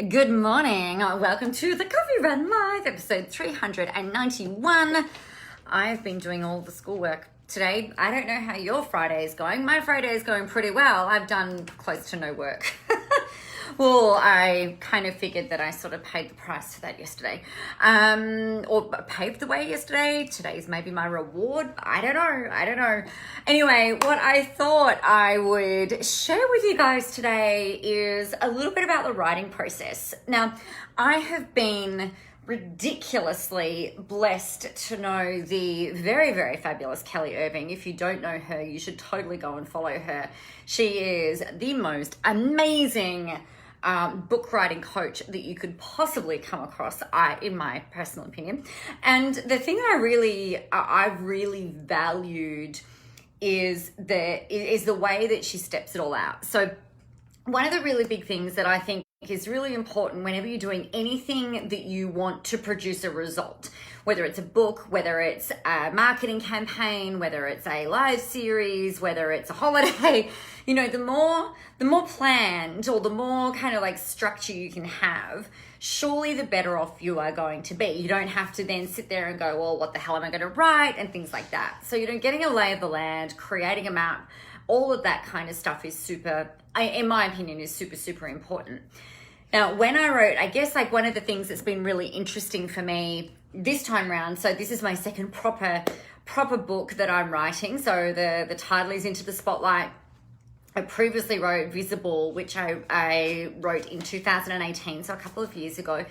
Good morning. Welcome to the Coffee Run Live, episode 391. I've been doing all the schoolwork today. I don't know how your Friday is going. My Friday is going pretty well. I've done close to no work. Well, I kind of figured that I sort of paid the price for that yesterday. Or paved the way yesterday. Today's maybe my reward. I don't know. Anyway, what I thought I would share with you guys today is a little bit about the writing process. Now, I have been ridiculously blessed to know the very, very fabulous Kelly Irving. If you don't know her, you should totally go and follow her. She is the most amazing book writing coach that you could possibly come across, in my personal opinion. And the thing I've really valued is the way that she steps it all out. So one of the really big things that I think is really important whenever you're doing anything that you want to produce a result, whether it's a book, whether it's a marketing campaign, whether it's a live series, whether it's a holiday, you know, the more planned or the more kind of like structure you can have, surely the better off you are going to be. You don't have to then sit there and go, well, what the hell am I going to write, and things like that. So, you know, getting a lay of the land, creating a map, all of that kind of stuff is super, in my opinion, is super, super important. Now, when I wrote, I guess like one of the things that's been really interesting for me this time around, so this is my second proper book that I'm writing. So the title is Into the Spotlight. I previously wrote Visible, which I wrote in 2018, so a couple of years ago.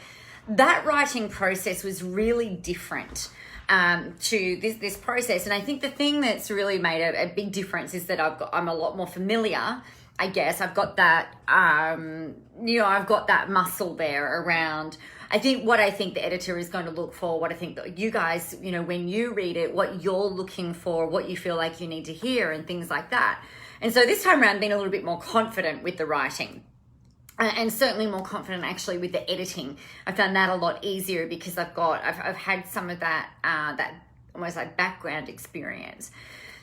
That writing process was really different to this process. And I think the thing that's really made a big difference is that I'm a lot more familiar. I guess I've got that, I've got that muscle there around. I think the editor is going to look for, what I think that you guys, you know, when you read it, what you're looking for, what you feel like you need to hear, and things like that. And so this time around, being a little bit more confident with the writing. And certainly more confident actually with the editing. I found that a lot easier because I've had some of that almost like background experience.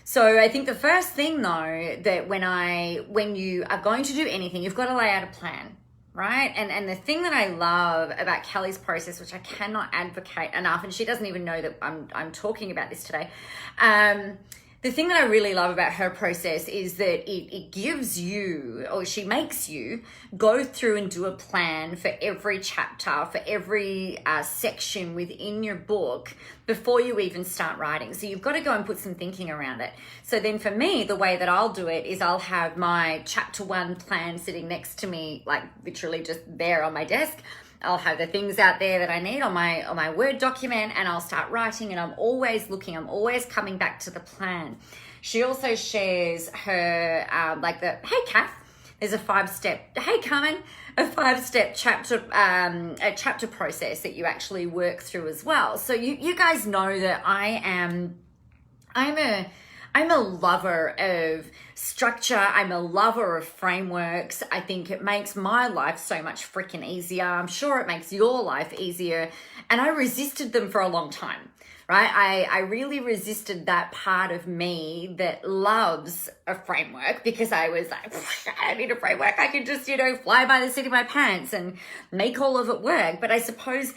So I think the first thing though, that when you are going to do anything, you've got to lay out a plan, right? And the thing that I love about Kelly's process, which I cannot advocate enough, and she doesn't even know that I'm talking about this today. The thing that I really love about her process is that it gives you, or she makes you go through and do a plan for every chapter, for every section within your book before you even start writing. So you've got to go and put some thinking around it. So then for me, the way that I'll do it is I'll have my chapter 1 plan sitting next to me, like literally just there on my desk. I'll have the things out there that I need on my Word document, and I'll start writing, and I'm always coming back to the plan. She also shares her, hey Kath, there's a 5-step, hey Carmen, a 5-step chapter process that you actually work through as well. So you guys know that I'm a lover of structure. I'm a lover of frameworks. I think it makes my life so much freaking easier. I'm sure it makes your life easier. And I resisted them for a long time, right? I really resisted that part of me that loves a framework, because I was like, I don't need a framework. I can just, fly by the seat of my pants and make all of it work. But I suppose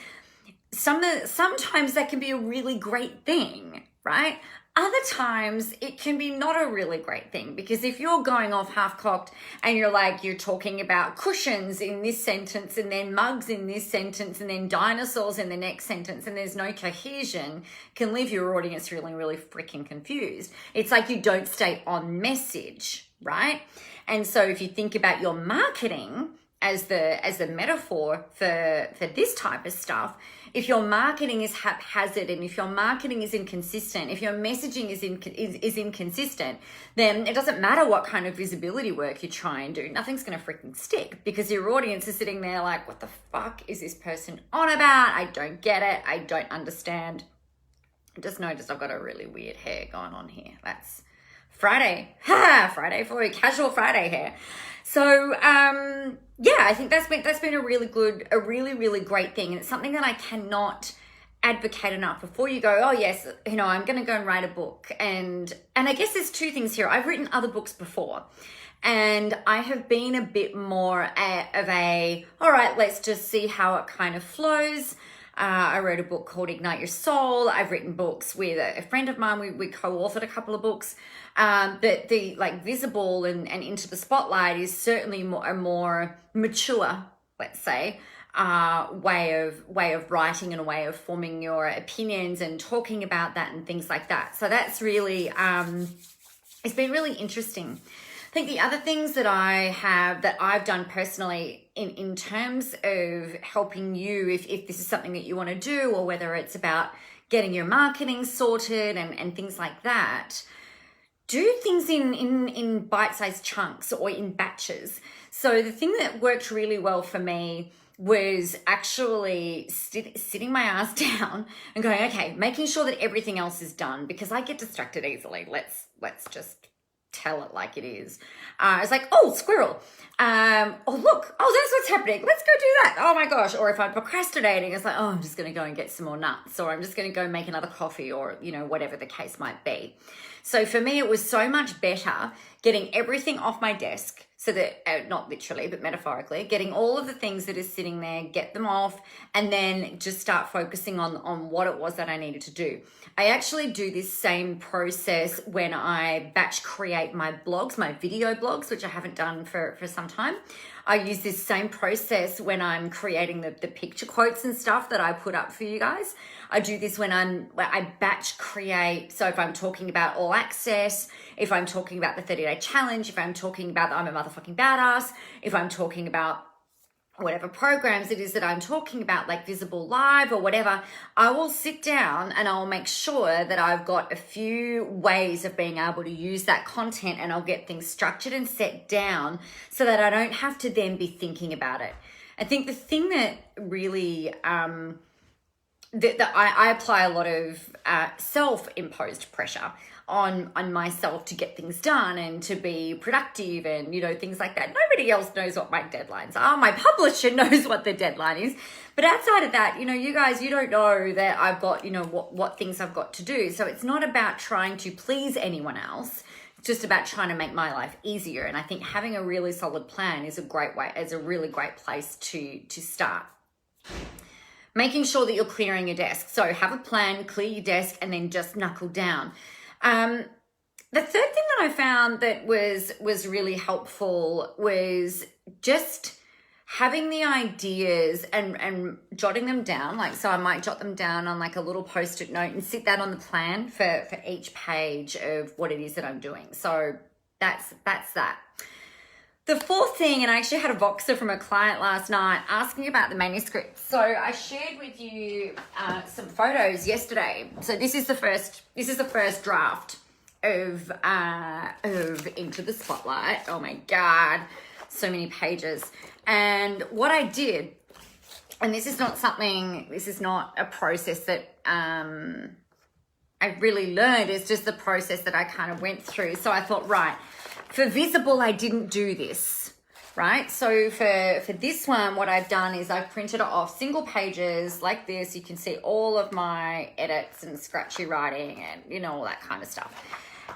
sometimes that can be a really great thing, right? Other times it can be not a really great thing, because if you're going off half-cocked and you're talking about cushions in this sentence and then mugs in this sentence and then dinosaurs in the next sentence, and there's no cohesion, can leave your audience feeling really freaking confused. It's like you don't stay on message, right? And so if you think about your marketing as the metaphor for this type of stuff, if your marketing is haphazard, and if your marketing is inconsistent, if your messaging is inconsistent, then it doesn't matter what kind of visibility work you try and do. Nothing's going to freaking stick, because your audience is sitting there like, what the fuck is this person on about? I don't get it. I don't understand. I just noticed I've got a really weird hair going on here. That's Friday. Friday for you. Casual Friday hair. So, I think that's been a really, really great thing. And it's something that I cannot advocate enough before you go, oh yes, I'm going to go and write a book. And I guess there's two things here. I've written other books before, and I have been a bit more of a, all right, let's just see how it kind of flows. I wrote a book called Ignite Your Soul. I've written books with a friend of mine. We co-authored a couple of books. But the like visible and into the spotlight is certainly a more mature, let's say, way of writing and a way of forming your opinions and talking about that and things like that. So that's really, it's been really interesting. I think the other things that I've done personally in terms of helping you, if this is something that you want to do, or whether it's about getting your marketing sorted and things like that, do things in bite-sized chunks or in batches. So the thing that worked really well for me was actually sitting my ass down and going, okay, making sure that everything else is done, because I get distracted easily. Let's just tell it like it is. It's like, oh, squirrel. Oh, look. Oh, that's what's happening. Let's go do that. Oh my gosh. Or if I'm procrastinating, it's like, oh, I'm just going to go and get some more nuts, or I'm just going to go make another coffee, or, whatever the case might be. So for me, it was so much better getting everything off my desk, so that, not literally, but metaphorically, getting all of the things that are sitting there, get them off, and then just start focusing on what it was that I needed to do. I actually do this same process when I batch create my blogs, my video blogs, which I haven't done for some time. I use this same process when I'm creating the picture quotes and stuff that I put up for you guys. I do this when I batch create. So if I'm talking about all access, if I'm talking about the 30-day challenge, if I'm talking about I'm a motherfucking badass, if I'm talking about whatever programs it is that I'm talking about, like Visible Live or whatever, I will sit down and I'll make sure that I've got a few ways of being able to use that content, and I'll get things structured and set down so that I don't have to then be thinking about it. I think the thing that really, that I apply a lot of self-imposed pressure on myself to get things done and to be productive and, things like that. Nobody else knows what my deadlines are. My publisher knows what the deadline is. But outside of that, you guys, you don't know that I've got, what things I've got to do. So it's not about trying to please anyone else. It's just about trying to make my life easier. And I think having a really solid plan is a really great place to start. Making sure that you're clearing your desk. So have a plan, clear your desk, and then just knuckle down. The third thing that I found that was really helpful was just having the ideas and jotting them down. So I might jot them down on a little post-it note and sit that on the plan for each page of what it is that I'm doing. So that's that. The fourth thing, and I actually had a Voxer from a client last night asking about the manuscript. So I shared with you some photos yesterday. So this is the first draft of Into the Spotlight. Oh my God, so many pages. And what I did, and this is not a process that I really learned. It's just the process that I kind of went through. So I thought, right, for Visible, I didn't do this, right? So for this one, what I've done is I've printed it off single pages like this. You can see all of my edits and scratchy writing and, all that kind of stuff.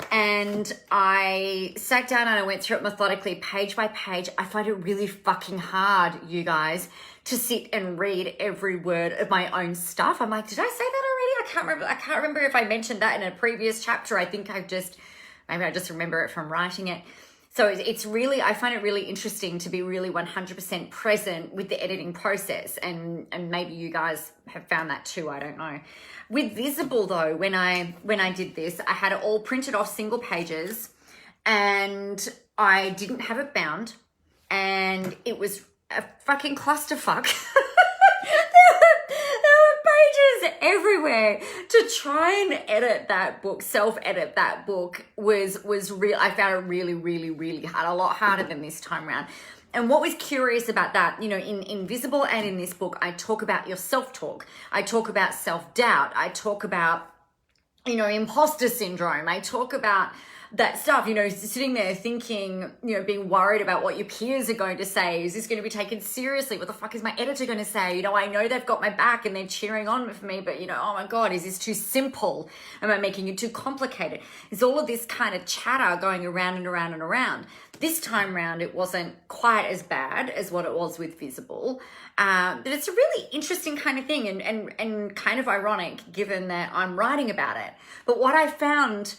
And I sat down and I went through it methodically, page by page. I find it really fucking hard, you guys, to sit and read every word of my own stuff. I'm like, did I say that already? I can't remember if I mentioned that in a previous chapter. I think maybe I just remember it from writing it. So it's really, I find it really interesting to be really 100% present with the editing process. And maybe you guys have found that too, I don't know. With Visible though, when I did this, I had it all printed off single pages and I didn't have it bound, and it was a fucking clusterfuck. Everywhere to try and edit that book, self-edit that book was real. I found it really, really, really hard, a lot harder than this time around. And what was curious about that, in Visible and in this book, I talk about your self-talk. I talk about self-doubt. I talk about, imposter syndrome. I talk about that stuff, you know, sitting there thinking, you know, being worried about what your peers are going to say. Is this going to be taken seriously? What the fuck is my editor going to say? You know, I know they've got my back and they're cheering on for me, but you know, oh my God, is this too simple? Am I making it too complicated? There's all of this kind of chatter going around and around and around. This time round, it wasn't quite as bad as what it was with Visible. But it's a really interesting kind of thing and kind of ironic given that I'm writing about it. But what I found,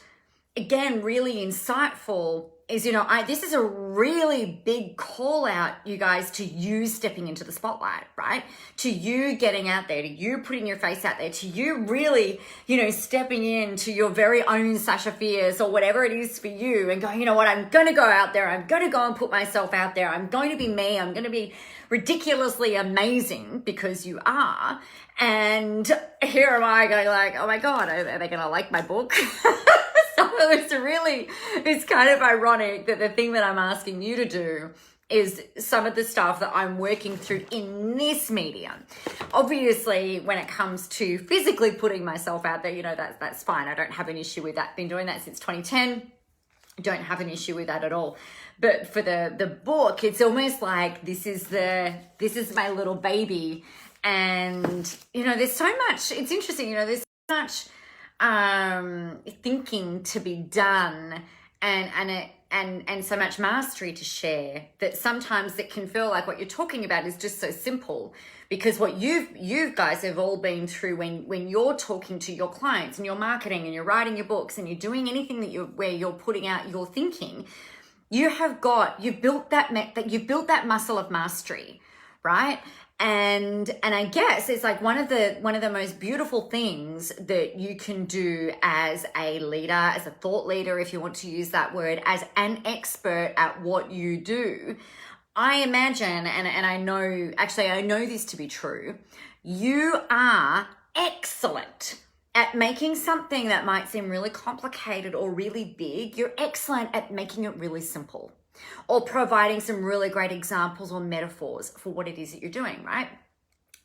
again, really insightful is, you know, this is a really big call out, you guys, to you stepping into the spotlight, right? To you getting out there, to you putting your face out there, to you really, you know, stepping into your very own Sasha Fierce or whatever it is for you and going, you know what, I'm going to go out there. I'm going to go and put myself out there. I'm going to be me. I'm going to be ridiculously amazing because you are. And here am I going like, oh my God, are they going to like my book? So it's kind of ironic that the thing that I'm asking you to do is some of the stuff that I'm working through in this medium. Obviously, when it comes to physically putting myself out there, you know, that's fine. I don't have an issue with that. Been doing that since 2010. Don't have an issue with that at all. But for the book, it's almost like this is my little baby. And, you know, there's so much, it's interesting, you know, there's so much thinking to be done and so much mastery to share that sometimes it can feel like what you're talking about is just so simple, because what you guys have all been through when you're talking to your clients and you're marketing and you're writing your books and you're doing anything where you're putting out your thinking, you've built that muscle of mastery, right? And I guess it's like one of the most beautiful things that you can do as a leader, as a thought leader, if you want to use that word, as an expert at what you do. I imagine, and I know this to be true, you are excellent at making something that might seem really complicated or really big. You're excellent at making it really simple, or providing some really great examples or metaphors for what it is that you're doing, right?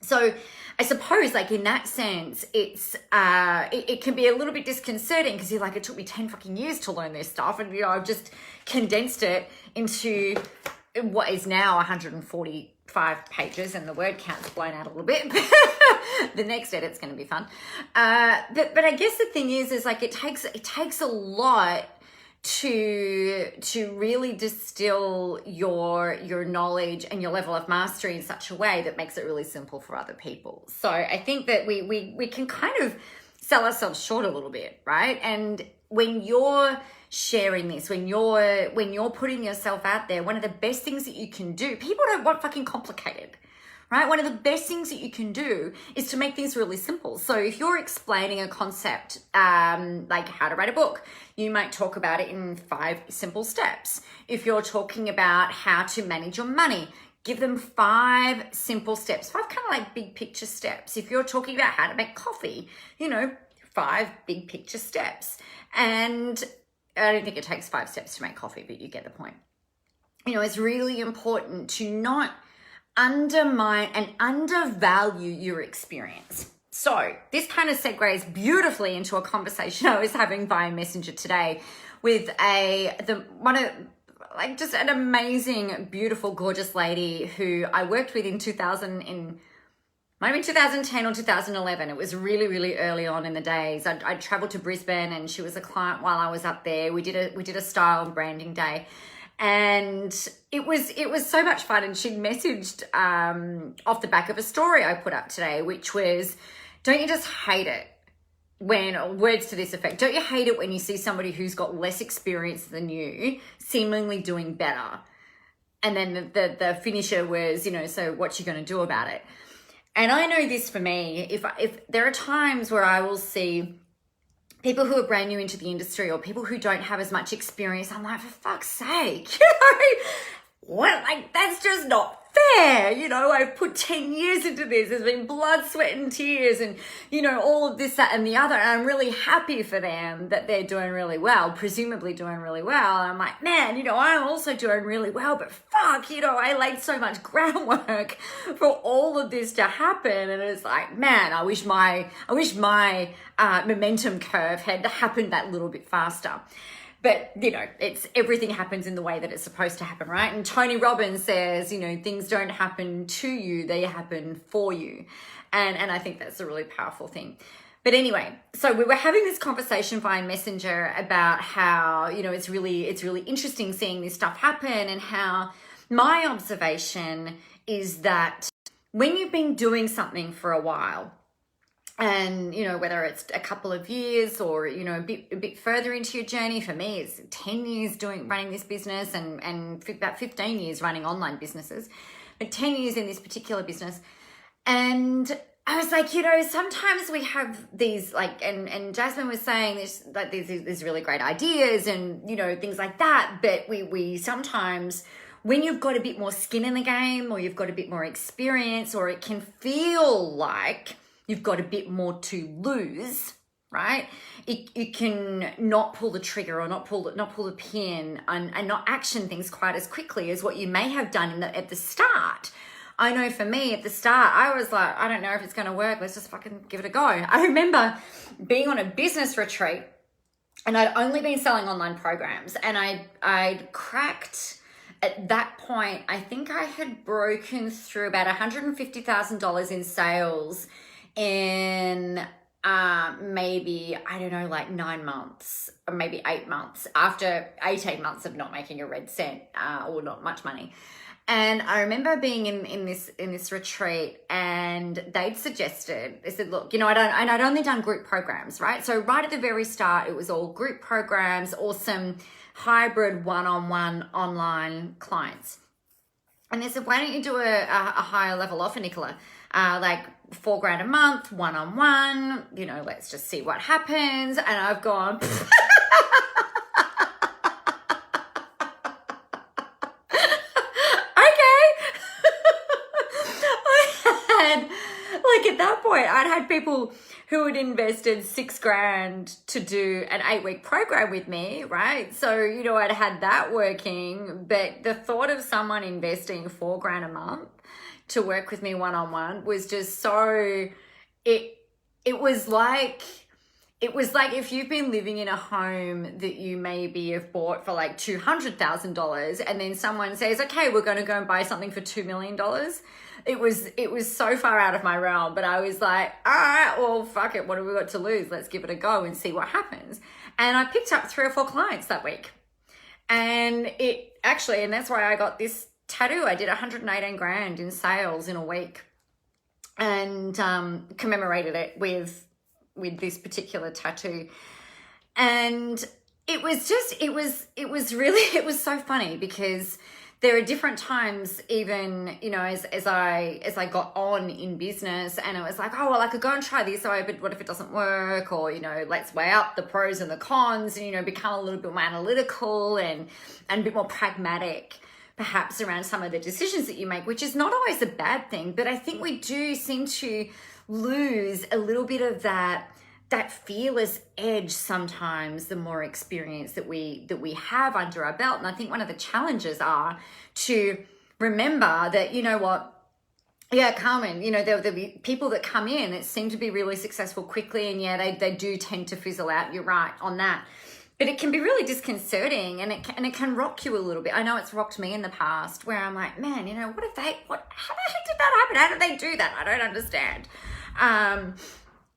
So I suppose, like, in that sense, it's it can be a little bit disconcerting because you're like, it took me 10 fucking years to learn this stuff, and you know, I've just condensed it into what is now 145 pages, and the word count's blown out a little bit. The next edit's going to be fun. But I guess the thing is like it takes a lot to really distill your knowledge and your level of mastery in such a way that makes it really simple for other people. So I think that we can kind of sell ourselves short a little bit, right? And when you're sharing this, when you're putting yourself out there, one of the best things that you can do, people don't want fucking complicated, right? One of the best things that you can do is to make things really simple. So if you're explaining a concept, like how to write a book, you might talk about it in 5 simple steps. If you're talking about how to manage your money, give them 5 simple steps, 5 kind of like big picture steps. If you're talking about how to make coffee, you know, 5 big picture steps. And I don't think it takes 5 steps to make coffee, but you get the point. You know, it's really important to not undermine and undervalue your experience. So this kind of segues beautifully into a conversation I was having via Messenger today with just an amazing, beautiful, gorgeous lady who I worked with in 2010 or 2011. It was really, really early on in the days. I traveled to Brisbane and she was a client while I was up there. We did a style and branding day. And it was so much fun. And she messaged off the back of a story I put up today, which was, don't you just hate it when, words to this effect, don't you hate it when you see somebody who's got less experience than you seemingly doing better? And then the finisher was, you know, so what you going to do about it? And I know this for me, if there are times where I will see people who are brand new into the industry or people who don't have as much experience, I'm like, for fuck's sake, you know, what? Like, that's just not fair. You know, I've put 10 years into this. There's been blood, sweat, and tears and, you know, all of this, that, and the other. And I'm really happy for them that they're doing really well, presumably doing really well. And I'm like, man, you know, I'm also doing really well, but fuck, you know, I laid so much groundwork for all of this to happen. And it's like, man, I wish my momentum curve had happened that little bit faster. But, everything happens in the way that it's supposed to happen, right? And Tony Robbins says, things don't happen to you, they happen for you. And I think that's a really powerful thing. But anyway, so we were having this conversation via Messenger about how, it's really interesting seeing this stuff happen, and how my observation is that when you've been doing something for a while, and, whether it's a couple of years or, a bit further into your journey, for me, it's 10 years running this business and about 15 years running online businesses, but 10 years in this particular business. And I was like, sometimes we have these and Jasmine was saying this, these really great ideas and, things like that. But we sometimes, when you've got a bit more skin in the game, or you've got a bit more experience, or it can feel like you've got a bit more to lose, right? You can not pull the trigger, or not pull the pin, and not action things quite as quickly as what you may have done at the start. I know for me at the start, I was like, I don't know if it's going to work. Let's just fucking give it a go. I remember being on a business retreat, and I'd only been selling online programs, and I'd cracked at that point. I think I had broken through about $150,000 in sales in maybe, 9 months, or maybe 8 months, after 18 months of not making a red cent, or not much money. And I remember being in this retreat, and they said, look, I'd only done group programs, right? So right at the very start, it was all group programs, or some hybrid one-on-one online clients. And they said, why don't you do a higher level offer, Nicola? Like $4,000 a month, one-on-one, let's just see what happens. And I've gone, at that point, I'd had people who had invested $6,000 to do an 8-week program with me, right? So, I'd had that working, but the thought of someone investing $4,000 a month to work with me one-on-one was just so, it was like if you've been living in a home that you maybe have bought for like $200,000, and then someone says, okay, we're going to go and buy something for $2 million. It was so far out of my realm, but I was like, all right, well, fuck it. What have we got to lose? Let's give it a go and see what happens. And I picked up 3 or 4 clients that week. And and that's why I got this tattoo. I did 118 grand in sales in a week, and commemorated it with this particular tattoo. And it was so funny, because there are different times, even, as I got on in business, and it was like, oh, well, I could go and try this, but what if it doesn't work? Or, let's weigh up the pros and the cons, and, become a little bit more analytical and a bit more pragmatic, perhaps, around some of the decisions that you make, which is not always a bad thing. But I think we do seem to lose a little bit of that fearless edge sometimes, the more experience that we have under our belt. And I think one of the challenges are to remember that, Carmen, there'll be people that come in that seem to be really successful quickly, and they do tend to fizzle out. You're right on that. But it can be really disconcerting, and it can rock you a little bit. I know it's rocked me in the past, where I'm like, man, how the heck did that happen? How did they do that? I don't understand.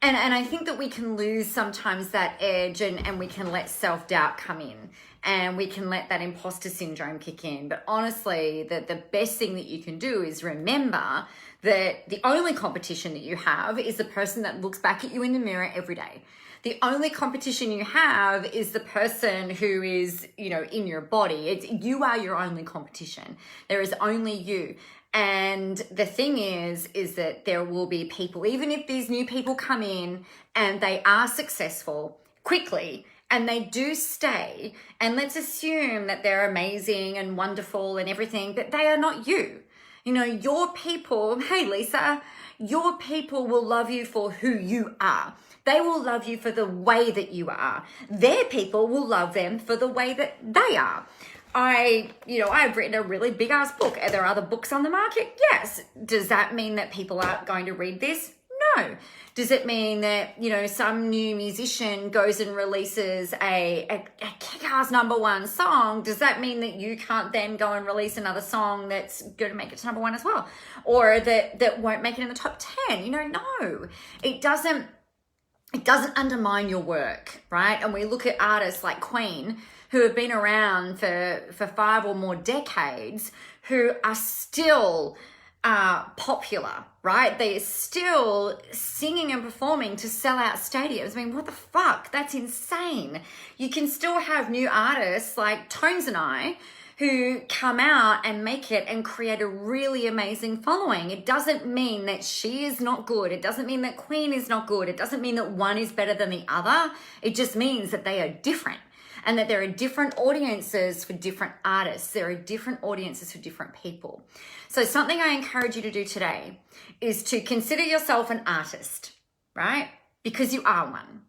And I think that we can lose sometimes that edge, and we can let self-doubt come in, and we can let that imposter syndrome kick in. But honestly, the best thing that you can do is remember that the only competition that you have is the person that looks back at you in the mirror every day. The only competition you have is the person who is, in your body. You are your only competition. There is only you. And the thing is that there will be people, even if these new people come in and they are successful quickly, and they do stay, and let's assume that they're amazing and wonderful and everything, but they are not you. Your people, hey Lisa, your people will love you for who you are. They will love you for the way that you are. Their people will love them for the way that they are. I've written a really big ass book. Are there other books on the market? Yes. Does that mean that people aren't going to read this? No. Does it mean that, you know, some new musician goes and releases a kick-ass #1 song? Does that mean that you can't then go and release another song that's going to make it to #1 as well? Or that won't make it in the top 10? You know, no. It doesn't undermine your work, right? And we look at artists like Queen, who have been around for 5 or more decades, who are still popular, right? They are still singing and performing to sell out stadiums. I mean, what the fuck? That's insane. You can still have new artists like Tones and I who come out and make it and create a really amazing following. It doesn't mean that she is not good. It doesn't mean that Queen is not good. It doesn't mean that one is better than the other. It just means that they are different, and that there are different audiences for different artists. There are different audiences for different people. So something I encourage you to do today is to consider yourself an artist, right? Because you are one.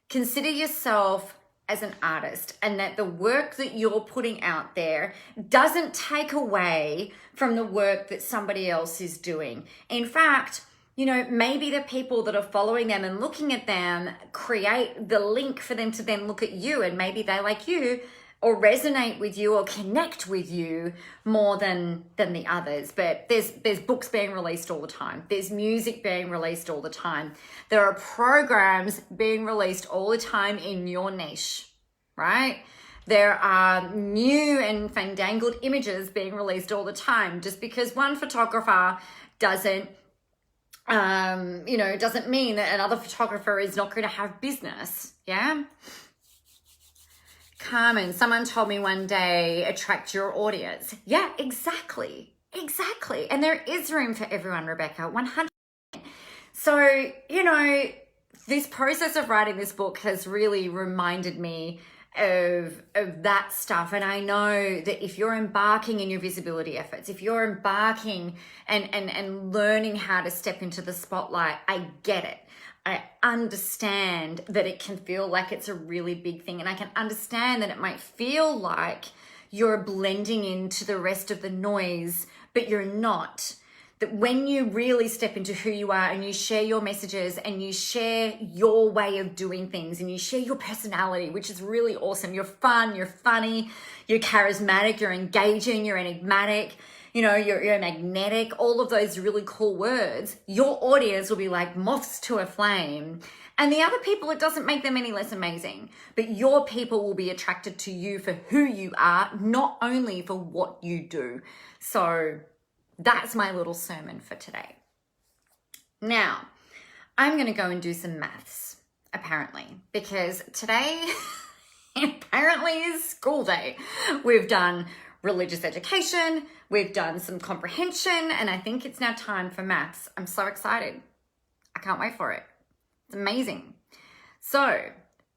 Consider yourself as an artist, and that the work that you're putting out there doesn't take away from the work that somebody else is doing. In fact, you know, maybe the people that are following them and looking at them create the link for them to then look at you, and maybe they like you or resonate with you or connect with you more than the others. But there's books being released all the time. There's music being released all the time. There are programs being released all the time in your niche, right? There are new and fandangled images being released all the time. Just because one photographer doesn't doesn't mean that another photographer is not going to have business. Yeah. Carmen, someone told me one day, attract your audience. Yeah, exactly. And there is room for everyone, Rebecca, 100%. So, you know, this process of writing this book has really reminded me of that stuff. And I know that if you're embarking in your visibility efforts, if you're embarking and learning how to step into the spotlight, I get it. I understand that it can feel like it's a really big thing, and I can understand that it might feel like you're blending into the rest of the noise, but you're not. That when you really step into who you are and you share your messages and you share your way of doing things and you share your personality, which is really awesome. You're fun, you're funny, you're charismatic, you're engaging, you're enigmatic, you know, you're magnetic, all of those really cool words. Your audience will be like moths to a flame. And the other people, it doesn't make them any less amazing, but your people will be attracted to you for who you are, not only for what you do. So that's my little sermon for today. Now, I'm going to go and do some maths, apparently, because today apparently is school day. We've done religious education, we've done some comprehension, and I think it's now time for maths. I'm so excited. I can't wait for it. It's amazing. So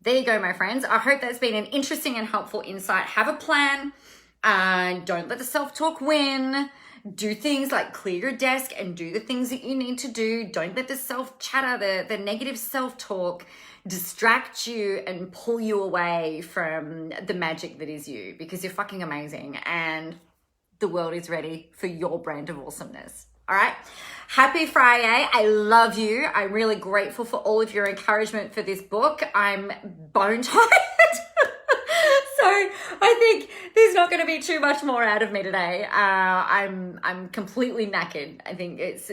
there you go, my friends. I hope that's been an interesting and helpful insight. Have a plan. Don't let the self-talk win. Do things like clear your desk and do the things that you need to do. Don't let the self-chatter, the negative self-talk distract you and pull you away from the magic that is you, because you're fucking amazing and the world is ready for your brand of awesomeness. All right. Happy Friday. I love you. I'm really grateful for all of your encouragement for this book. I'm bone tired. So I think there's not going to be too much more out of me today. I'm completely knackered. I think it's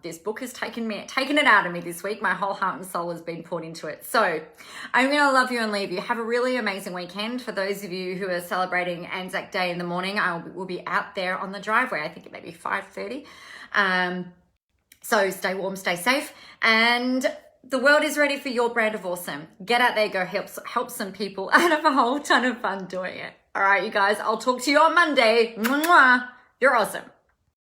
this book has taken it out of me this week. My whole heart and soul has been poured into it. So I'm going to love you and leave you. Have a really amazing weekend. For those of you who are celebrating Anzac Day in the morning, will be out there on the driveway. I think it may be 5:30. So stay warm, stay safe, and the world is ready for your brand of awesome. Get out there, go help some people, and have a whole ton of fun doing it. All right, you guys, I'll talk to you on Monday. Mwah. You're awesome.